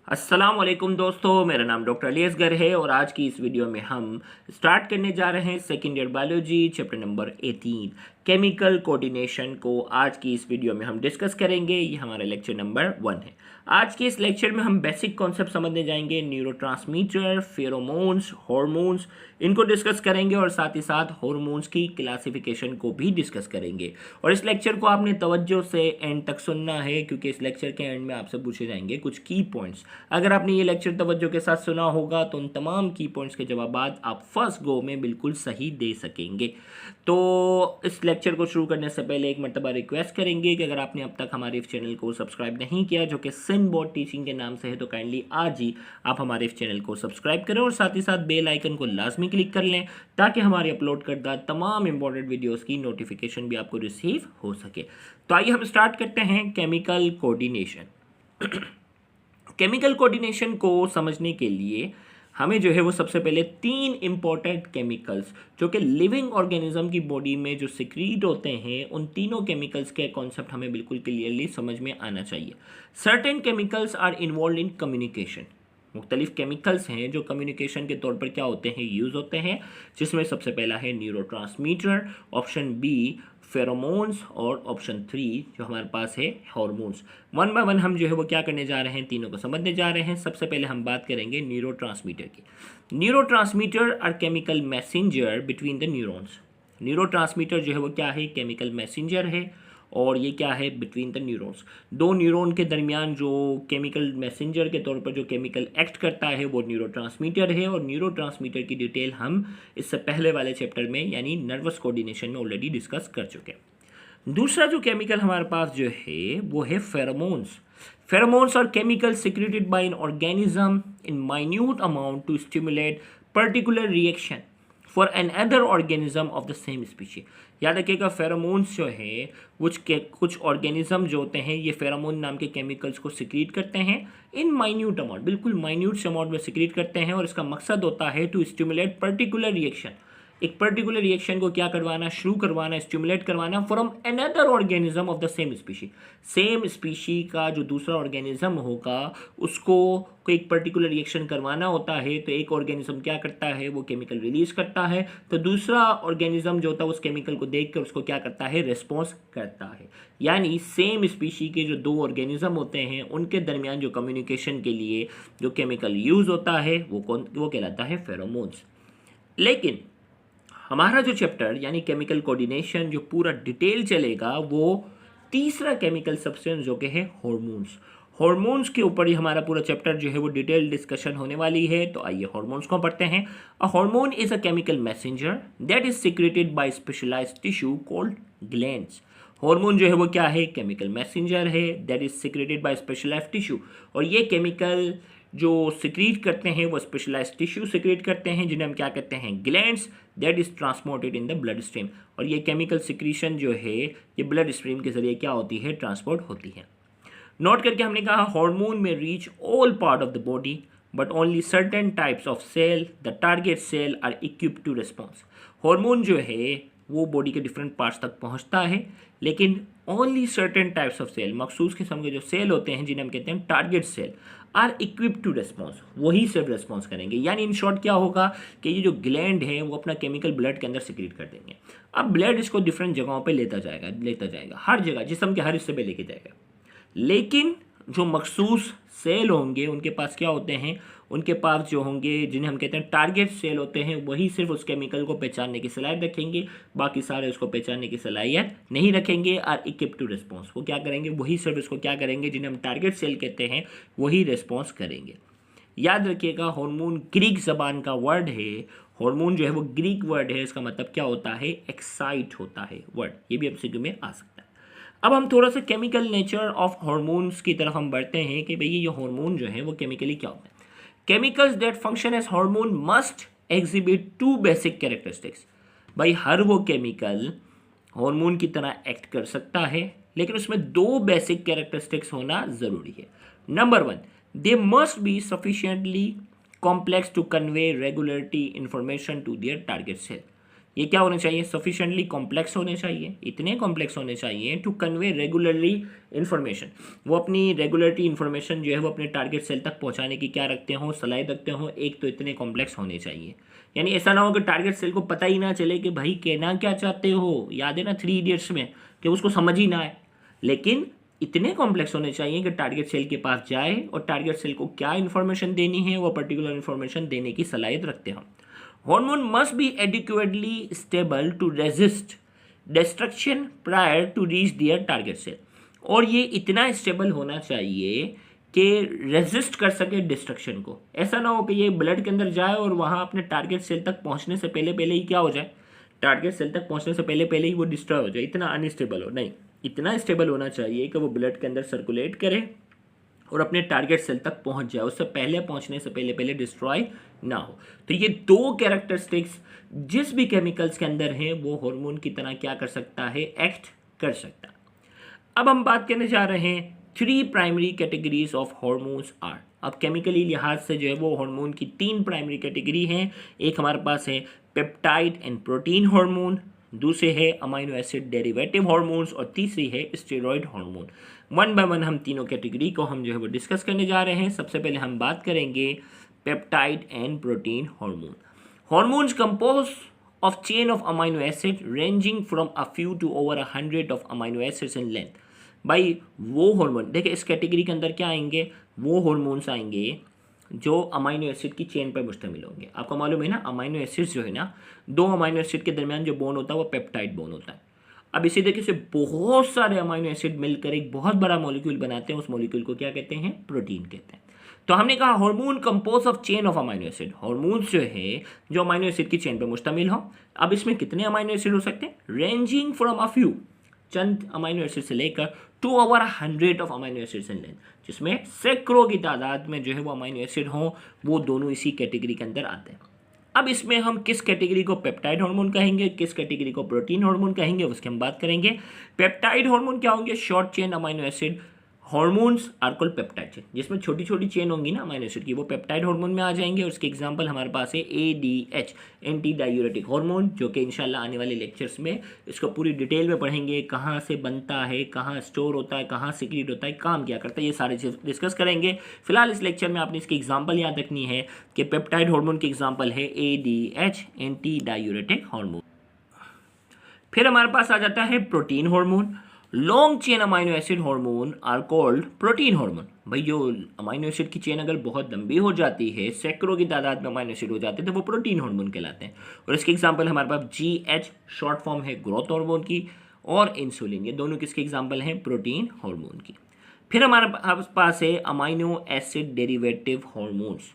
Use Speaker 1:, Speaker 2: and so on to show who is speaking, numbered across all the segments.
Speaker 1: अस्सलाम वालेकुम दोस्तों, मेरा नाम डॉक्टर अली असगर है और आज की इस वीडियो में हम स्टार्ट करने जा रहे हैं second year biology chapter number 18 chemical coordination को। आज की इस वीडियो में हम डिस्कस करेंगे। ये हमारा लेक्चर नंबर 1 है। आज के इस लेक्चर में हम बेसिक कॉन्सेप्ट समझने जाएंगे। न्यूरोट्रांसमीटर, फेरोमोन्स, हार्मोन्स, इनको डिस्कस करेंगे और साथ ही साथ हार्मोन्स की क्लासिफिकेशन को भी डिस्कस करेंगे। और इस लेक्चर को आपने तवज्जो से एंड तक सुनना है क्योंकि इस लेक्चर के एंड में आपसे पूछे जाएंगे कुछ की पॉइंट्स। अगर आपने ये लेक्चर तवज्जो के साथ सुना होगा तो उन तमाम की पॉइंट्स के जवाब आप फर्स्ट गो में बिल्कुल सही दे सकेंगे। तो इस लेक्चर को शुरू करने से पहले एक मरतबा रिक्वेस्ट करेंगे कि अगर आपने अब तक हमारे इस चैनल को सब्सक्राइब नहीं किया, जो कि सिमबॉट टीचिंग के नाम से है, तो काइंडली आज ही आप हमारे इस चैनल को सब्सक्राइब करें और साथ ही साथ बेल आइकन को लाजमी क्लिक कर लें ताकि हमारे अपलोड करदा तमाम इंपॉर्टेंट वीडियोस की नोटिफिकेशन भी आपको रिसीव हो सके। तो आइए हम स्टार्ट करते हैं केमिकल कोऑर्डिनेशन। केमिकल कोऑर्डिनेशन को समझने के लिए हमें जो है वो सबसे पहले 3 इंपॉर्टेंट केमिकल्स जो कि लिविंग ऑर्गेनिज्म की बॉडी में जो सिक्रीट होते हैं, उन तीनों केमिकल्स के कॉन्सेप्ट हमें बिल्कुल क्लियरली समझ में आना चाहिए। Certain chemicals are involved in communication. मुख्तलिफ केमिकल्स हैं जो कम्युनिकेशन के तौर पर क्या होते हैं, यूज़ होते हैं, जिसमें सबसे पहला है न्यूरोट्रांसमीटर, ऑप्शन बी फेरोमोन्स और ऑप्शन 3 जो हमारे पास है हार्मोन्स। वन बाय वन हम जो है वो क्या करने जा रहे हैं, तीनों को समझने जा रहे हैं। सबसे पहले हम बात करेंगे न्यूरोट्रांसमीटर की। Neurotransmitter are chemical messenger between the neurons. Neurotransmitter जो है वो क्या है, केमिकल मैसेंजर है और ये क्या है, बिटवीन द न्यूरॉन्स। दो न्यूरॉन के दरमियान जो केमिकल मैसेंजर के तौर पर जो केमिकल एक्ट करता है वो न्यूरोट्रांसमीटर है। और न्यूरोट्रांसमीटर की डिटेल हम इससे पहले वाले चैप्टर में यानी नर्वस कोऑर्डिनेशन में ऑलरेडी डिस्कस कर चुके हैं। दूसरा जो केमिकल हमारे पास जो है वो है pheromones. Pheromones are chemical secreted by an organism in minute amount to stimulate particular reaction for an other organism of the same species. याद रखिएगा, फेरोमोन्स जो है कुछ ऑर्गेनिज्म जो होते हैं ये फेरोमोन नाम के केमिकल्स को सिक्रीट करते हैं इन माइन्यूट अमाउंट, बिल्कुल माइन्यूट अमाउंट में सिक्रीट करते हैं और इसका मकसद होता है टू स्टिमुलेट पर्टिकुलर रिएक्शन, एक पर्टिकुलर रिएक्शन को क्या करवाना, शुरू करवाना, स्टिमुलेट करवाना from another organism of the same species. Same species का जो दूसरा ऑर्गेनिज्म होगा उसको कोई एक पर्टिकुलर रिएक्शन करवाना होता है तो एक ऑर्गेनिज्म क्या करता है, वो केमिकल रिलीज करता है, तो दूसरा ऑर्गेनिज्म जो होता है उस केमिकल को देखकर उसको क्या करता है, रिस्पॉन्स करता है। यानी सेम स्पीशी के जो दो ऑर्गेनिज्म होते हैं उनके दरमियान जो कम्युनिकेशन के लिए जो केमिकल यूज होता है वो कहलाता है फेरोमोन्स। लेकिन हमारा जो चैप्टर यानी केमिकल कोऑर्डिनेशन जो पूरा डिटेल चलेगा वो तीसरा केमिकल सब्सटेंस जो कि है हार्मोन्स। हार्मोन्स के ऊपर ही हमारा पूरा चैप्टर जो है वो डिटेल डिस्कशन होने वाली है। तो आइए हार्मोन्स को पढ़ते हैं। A hormone is a chemical messenger that is secreted by specialised tissue called glands. Hormone जो है वो क्या है, केमिकल मैसेंजर है that is secreted by specialised tissue, और ये केमिकल जो सिक्रीट करते हैं वो स्पेशलाइज्ड टिश्यू सिक्रीट करते हैं जिन्हें हम क्या कहते हैं, glands, that is transported in the blood stream. और ये केमिकल सिक्रीशन जो है ये ब्लड स्ट्रीम के जरिए क्या होती है, ट्रांसपोर्ट होती है। नोट करके हमने कहा hormone may reach all part of the body but only certain types of cell the target cell are equipped to response. Hormone जो है वो बॉडी के डिफरेंट पार्ट्स तक पहुंचता है लेकिन only certain types of cell, मखसूस किस्म के जो सेल होते हैं जिन्हें हम कहते हैं target cell, are equipped to response, वही सिर्फ रिस्पॉन्स करेंगे। यानी इन शॉर्ट क्या होगा कि ये जो ग्लैंड है वो अपना केमिकल ब्लड के अंदर सिक्रीट कर देंगे। अब ब्लड इसको डिफरेंट जगहों पे लेता जाएगा, हर जगह जिस्म के हर हिस्से पे लेके जाएगा। लेकिन जो मखसूस सेल होंगे उनके पास क्या होते हैं, उनके पास जो होंगे जिन्हें हम कहते हैं टारगेट सेल होते हैं, वही सिर्फ उस केमिकल को पहचानने की सलाहियत रखेंगे, बाकी सारे उसको पहचानने की सलाहियत नहीं रखेंगे। आर इक्विप्ड टू रिस्पॉन्स, वो क्या करेंगे, वही सिर्फ इसको क्या करेंगे, जिन्हें हम टारगेट सेल कहते हैं, वही रिस्पॉन्स करेंगे। याद रखिएगा हार्मोन ग्रीक जबान का वर्ड है, हार्मोन जो है वो ग्रीक वर्ड है, इसका मतलब क्या होता है, एक्साइट होता है वर्ड, ये भी एमसीक्यू में आ सकता है। अब हम थोड़ा सा केमिकल नेचर ऑफ हार्मोन्स की तरफ हम बढ़ते हैं कि भाई ये हार्मोन जो है वो केमिकली क्या होता है। Chemicals that function as hormone must exhibit 2 basic characteristics. भाई हर वो केमिकल हार्मोन की तरह एक्ट कर सकता है लेकिन उसमें 2 बेसिक कैरेक्टरिस्टिक्स होना जरूरी है। Number 1, they must be sufficiently complex to convey regularity information to their target cell. ये क्या होने चाहिए, सफिशिएंटली कॉम्प्लेक्स होने चाहिए, इतने कॉम्प्लेक्स होने चाहिए टू कन्वे रेगुलरली इन्फॉर्मेशन। वो अपनी रेगुलरिटी इन्फॉर्मेशन जो है वो अपने टारगेट सेल तक पहुंचाने की क्या रखते हो, सलाहियत रखते हो। एक तो इतने कॉम्प्लेक्स होने चाहिए, यानी ऐसा ना हो कि टारगेट सेल को पता ही ना चले कि भाई कहना क्या चाहते हो। याद है ना 3 इडियट्स में, कि उसको समझ ही ना आए। लेकिन इतने कॉम्प्लेक्स होने चाहिए कि टारगेट सेल के पास जाए और टारगेट सेल को क्या इन्फॉर्मेशन देनी है वो पर्टिकुलर इन्फॉर्मेशन देने की सलाहियत रखते हो। Hormone must be adequately stable to resist destruction prior to reach their target cell। और ये इतना स्टेबल होना चाहिए कि रेजिस्ट कर सके डिस्ट्रक्शन को। ऐसा ना हो कि ये ब्लड के अंदर जाए और वहाँ अपने टारगेट सेल तक पहुँचने से पहले पहले ही क्या हो जाए, टारगेट सेल तक पहुँचने से पहले पहले ही वो डिस्ट्रॉय हो जाए। इतना अनस्टेबल हो नहीं, इतना स्टेबल होना चाहिए कि वो ब्लड के अंदर सर्कुलेट करे और अपने टारगेट सेल तक पहुंच जाए, उससे पहले पहुंचने से पहले पहले डिस्ट्रॉय ना हो। तो ये दो कैरेक्टरिस्टिक्स जिस भी केमिकल्स के अंदर हैं वो हार्मोन की तरह क्या कर सकता है, एक्ट कर सकता है। अब हम बात करने जा रहे हैं 3 primary categories of hormones are. अब केमिकली लिहाज से जो है वो हार्मोन की 3 प्राइमरी कैटेगरी हैं। एक हमारे पास है पेप्टाइड एंड प्रोटीन हार्मोन, दूसरे है अमाइनो एसिड डेरिवेटिव हार्मोन्स और तीसरी है steroid hormone. One by one हम तीनों कैटेगरी को हम जो है वो डिस्कस करने जा रहे हैं। सबसे पहले हम बात करेंगे peptide and protein hormone. Hormones compose of chain of amino acid ranging from a few to over 100 of amino acids in length। भाई वो हार्मोन देखिए इस कैटेगरी के अंदर क्या आएंगे, वो हार्मोन्स आएंगे जो अमाइनो एसिड की चेन पर मुश्तमिल होंगे। आपको मालूम है ना अमाइनो एसिड्स जो है ना, 2 अमाइनो एसिड के दरमियान जो बॉन्ड होता है वो पेप्टाइड बॉन्ड होता है। अब इसी तरीके से बहुत सारे अमाइनो एसिड मिलकर एक बहुत बड़ा मॉलिक्यूल बनाते हैं, उस मॉलिक्यूल को क्या कहते हैं, प्रोटीन कहते हैं। तो हमने कहा hormone compose of chain of amino acid, hormones जो है जो अमाइनो एसिड की चेन पर मुश्तमिल हो। अब इसमें कितने अमाइनो एसिड हो सकते हैं, रेंजिंग फ्रॉम अ फ्यू, चंद अमाइनो एसिड से लेकर to over 100 of amino acids in length, जिसमें सैकड़ों की तादाद में जो है वो अमाइनो एसिड हों, वो दोनों इसी कैटेगरी के अंदर आते हैं। अब इसमें हम किस कैटेगरी को पेप्टाइड हार्मोन कहेंगे, किस कैटेगरी को प्रोटीन हार्मोन कहेंगे, उसकी हम बात करेंगे। पेप्टाइड हार्मोन क्या होंगे, short chain amino acid hormones are called peptide chain, जिसमें छोटी छोटी चेन होंगी ना अमाइनो एसिड की, वो पेप्टाइड हार्मोन में आ जाएंगे। और उसके एग्जांपल हमारे पास है ADH, एंटी डायूरेटिक हार्मोन, जो कि इंशाल्लाह आने वाले लेक्चर्स में इसको पूरी डिटेल में पढ़ेंगे, कहाँ से बनता है, कहाँ स्टोर होता है, कहाँ सीक्रेट होता है, काम क्या करता है, ये सारे चीज़ डिस्कस करेंगे। फिलहाल इस लेक्चर में आपने इसकी एग्जाम्पल याद रखनी है कि पेप्टाइड हार्मोन की एग्जाम्पल है ADH, एंटी डायूरेटिक हार्मोन। फिर हमारे पास आ जाता है protein hormone. Long chain amino acid hormone are called protein hormone. भाई जो अमाइनो एसिड की चेन अगर बहुत लंबी हो जाती है, सैकड़ों की तादाद में अमाइनो एसिड हो जाते हैं, तो वो प्रोटीन हार्मोन कहलाते हैं। और इसके एग्जांपल हमारे पास GH, शॉर्ट फॉर्म है ग्रोथ हार्मोन की, और इंसुलिन, ये दोनों किसके एग्जांपल हैं, प्रोटीन हार्मोन की। फिर हमारे पास है amino acid derivative hormones.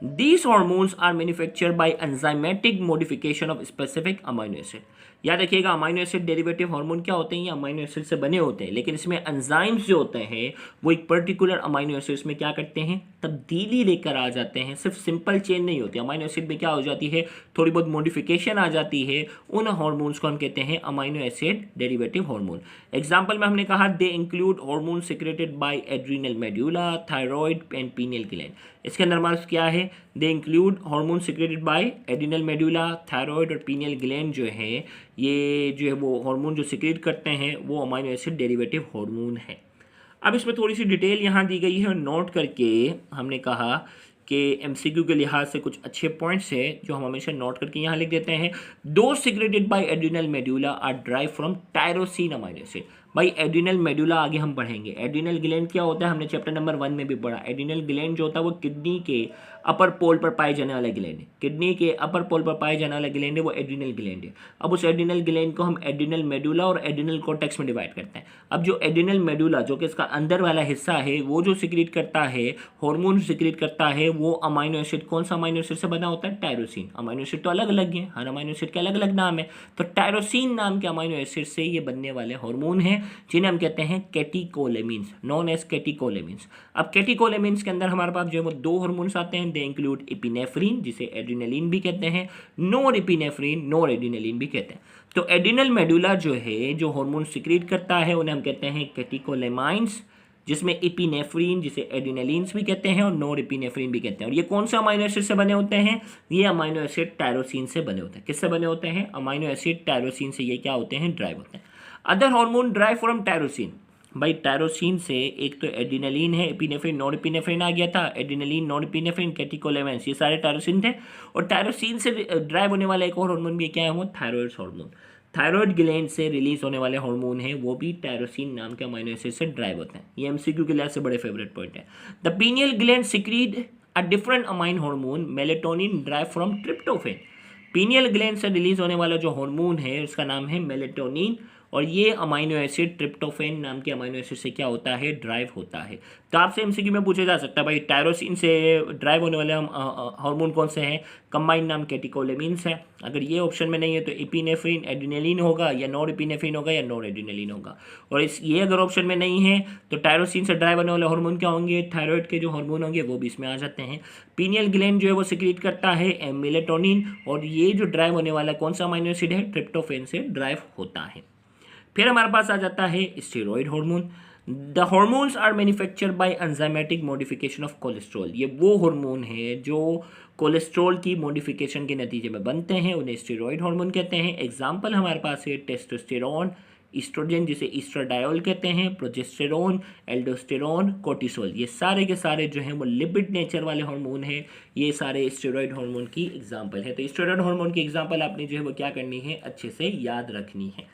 Speaker 1: These hormones are manufactured by enzymatic modification of specific amino acid। याद रखिएगा अमाइनो एसिड डेरिवेटिव हार्मोन क्या होते हैं, ये अमाइनो एसिड से बने होते हैं, लेकिन इसमें एंजाइम्स जो होते हैं वो एक पर्टिकुलर अमाइनो एसिड्स में क्या करते हैं, तब्दीली लेकर आ जाते हैं। सिर्फ सिंपल चेंज नहीं होती, अमाइनो एसिड में क्या हो जाती है, थोड़ी बहुत मॉडिफिकेशन आ जाती है। उन हार्मोन्स को हम कहते हैं amino acid derivative hormone. Example में हमने कहा they include hormone secreted by adrenal medulla, thyroid and pineal gland. इसके अंदर हमारे क्या है, they include hormone secreted by adrenal medulla, thyroid और पीनियल ग्लैंड जो है, ये जो है वो हार्मोन जो सिक्रेट करते हैं वो अमाइनो एसिड डेरिवेटिव हार्मोन है। अब इसमें थोड़ी सी डिटेल यहाँ दी गई है और नोट करके हमने कहा कि MCQ के लिहाज से कुछ अच्छे पॉइंट्स हैं जो हम हमेशा नोट करके यहाँ लिख देते हैं। दो secreted by adrenal medulla are derived from tyrosine amino acid. भाई एड्रिनल मेडुला आगे हम पढ़ेंगे। एड्रिनल ग्लैंड क्या होता है, हमने चैप्टर नंबर 1 में भी पढ़ा। एड्रिनल ग्लैंड जो होता है वो किडनी के अपर पोल पर पाए जाने वाला ग्लैंड है। किडनी के अपर पोल पर पाए जाने वाला ग्लैंड है वो एड्रिनल ग्लैंड है। अब उस एड्रिनल ग्लैंड को हम एड्रिनल मेडुला और एड्रिनल कॉर्टेक्स में डिवाइड करते हैं। अब जो एड्रिनल मेडुला जो कि इसका अंदर वाला हिस्सा है वो जो सिक्रीट करता है, हार्मोन सिक्रीट करता है, वो अमाइनो एसिड, कौन सा अमाइनो एसिड से बना होता है, टायरोसिन। अमाइनो एसिड तो अलग अलग है, हर अमाइनो एसिड के अलग अलग नाम है, तो टायरोसिन नाम के अमाइनो एसिड से ये बनने वाले हार्मोन हैं जिन्हें हम कहते हैं कैटिकोलेमिन्स, नॉन एज कैटिकोलेमिन्स। अब कैटिकोलेमिन्स के अंदर हमारे पास जो है वो दो हार्मोन्स आते हैं। दे इंक्लूड एपिनेफ्रिन जिसे एड्रिनलिन भी कहते हैं, नोर एपिनेफ्रिन नोर एड्रिनलिन भी कहते हैं। तो एड्रिनल मेडुला जो है जो हार्मोन सिक्रीट करता है उन्हें हम कहते हैं कैटिकोलेमाइंस, जिसमें एपिनेफ्रिन जिसे एड्रेनालिन्स भी कहते हैं और नॉर एपिनेफ्रिन भी कहते हैं। और ये कौन से अमाइनो एसिड से बने होते हैं? ये अमाइनो एसिड टायरोसिन से बने होते हैं। किससे बने होते हैं? अमाइनो एसिड टायरोसिन से ये क्या होते हैं? ड्राइव होते हैं। Other hormone drive from tyrosine, भाई टायरोसिन से एक तो एड्रेनालिन है, एपिनेफ्रिन, नॉर एपिनेफ्रिन आ गया था, एड्रेनालिन, नॉर एपिनेफ्रिन, कैटेकोलेमेंस, ये सारे टायरोसिन थे। और टायरोसिन से ड्राइव होने वाला एक और हार्मोन भी क्या है? वो थायराइड हार्मोन, थायराइड ग्लैंड से रिलीज होने वाले हार्मोन है, वो भी टायरोसिन नाम के अमाइनो एसिड से ड्राइव होते हैं। ये एमसीक्यू के लिहाज से बड़े फेवरेट पॉइंट है। The pineal gland secrete a different amine hormone melatonin drive from tryptophan. Pineal gland से रिलीज होने वाला जो हार्मोन है उसका नाम है मेलेटोनिन, और ये अमाइनो एसिड ट्रिप्टोफेन नाम के अमाइनो एसिड से क्या होता है? ड्राइव होता है। तो आपसे एमसीक्यू में पूछा जा सकता है भाई टायरोसिन से ड्राइव होने वाले हार्मोन कौन से हैं? कंबाइंड नाम कैटेकोलेमिन्स है। अगर ये ऑप्शन में नहीं है तो एपिनेफ्रिन, एड्रेनालिन होगा, या नॉर एपिनेफ्रिन होगा, या नॉर एड्रेनालिन होगा। और ये अगर ऑप्शन में नहीं है तो टायरोसिन से ड्राइव होने वाले हार्मोन क्या होंगे? थायराइड के जो हार्मोन होंगे वो भी इसमें आ जाते हैं। पीनियल ग्लैंड जो है वो सिक्रीट करता है मेलेटोनिन, और ये जो ड्राइव होने वाला कौन सा अमाइनो एसिड है? ट्रिप्टोफेन से ड्राइव होता है। फिर हमारे पास आ जाता है steroid hormone. The hormones are manufactured by enzymatic modification of cholesterol. ये वो हार्मोन है जो कोलेस्ट्रॉल की मॉडिफिकेशन के नतीजे में बनते हैं, उन्हें स्टेरॉयड हार्मोन कहते हैं। एग्जाम्पल हमारे पास है टेस्टोस्टेरोन, ईस्ट्रोजन जिसे ईस्ट्राडायोल कहते हैं, प्रोजेस्टेरोन, एल्डोस्टेरोन, कोर्टिसोल, ये सारे के सारे जो हैं वो लिपिड नेचर वाले हार्मोन हैं। ये सारे स्टेरॉयड हार्मोन की एग्जाम्पल है। तो स्टेरॉयड हार्मोन की एग्जाम्पल आपने जो है वो क्या करनी है? अच्छे से याद रखनी है।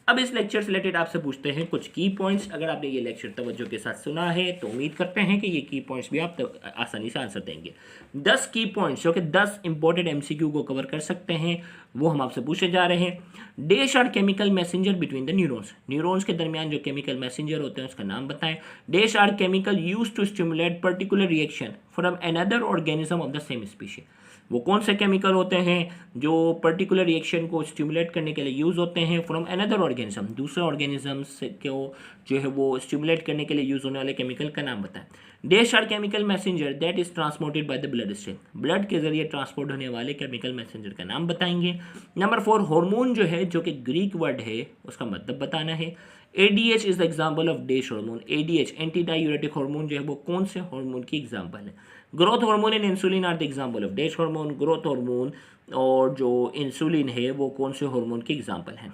Speaker 1: अब इस लेक्चर से रिलेटेड आपसे पूछते हैं कुछ की पॉइंट्स। अगर आपने ये लेक्चर तवज्जो के साथ सुना है तो उम्मीद करते हैं कि ये की पॉइंट्स भी आप आसानी से आंसर देंगे। 10 की पॉइंट्स जो कि 10 इंपॉर्टेंट एमसीक्यू को कवर कर सकते हैं वो हम आपसे पूछे जा रहे हैं। Dash are chemical messenger between the neurons. Neurons के दरमियान जो केमिकल मैसेंजर होते हैं उसका नाम बताएं। Dash are chemical used to stimulate particular reaction from another organism of the same species. वो कौन से केमिकल होते हैं जो पर्टिकुलर रिएक्शन को स्टिमुलेट करने के लिए यूज़ होते हैं फ्रॉम अनदर ऑर्गेनिज्म, दूसरे ऑर्गेनिज्म को जो है वो स्टिमुलेट करने के लिए यूज़ होने वाले केमिकल का नाम बताएं। Dash are chemical messenger that is transported by the blood stream. Blood के जरिए ट्रांसपोर्ट होने वाले केमिकल मैसेंजर का नाम बताएंगे। नंबर 4 हार्मोन जो है जो कि ग्रीक वर्ड है उसका मतलब बताना है। ADH is the example of dash hormone. ADH anti diuretic hormone जो है वो कौन से हार्मोन की एग्जाम्पल है? Growth hormone and insulin are the example of dash hormone. Growth hormone और जो इंसुलिन है वो कौन से हार्मोन की एग्जाम्पल है?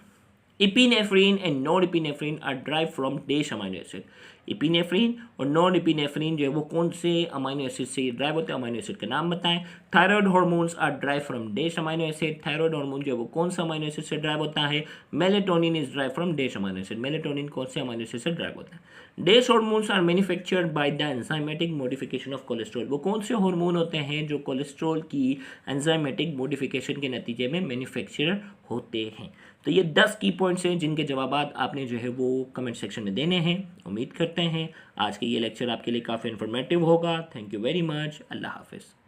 Speaker 1: Epinephrine and nor epinephrine are derived from dash amino acid. Epinephrine और नॉन एपिनेफ्रिन जो है वो कौन से अमाइनो एसिड से ड्राइव होते हैं? अमाइनो एसिड का नाम बताएं। Thyroid hormones are derived from dash amino acid. Thyroid hormone जो है वो कौन सा अमाइनो एसिड से ड्राइव होता है? Melatonin is derived from dash amino acid. Melatonin कौन से अमाइनो एसिड से ड्राइव होता है? Dash hormones are manufactured by the enzymatic modification of cholesterol. वो कौन से हार्मोन होते हैं जो कोलेस्ट्रॉल की एंजाइमेटिक मॉडिफिकेशन के नतीजे में मैन्युफैक्चर होते हैं? तो ये 10 की पॉइंट्स हैं जिनके जवाब आपने जो है वो कमेंट सेक्शन में देने हैं। उम्मीद करते हैं आज के ये लेक्चर आपके लिए काफ़ी इन्फॉर्मेटिव होगा। Thank you very much. अल्लाह हाफिज़।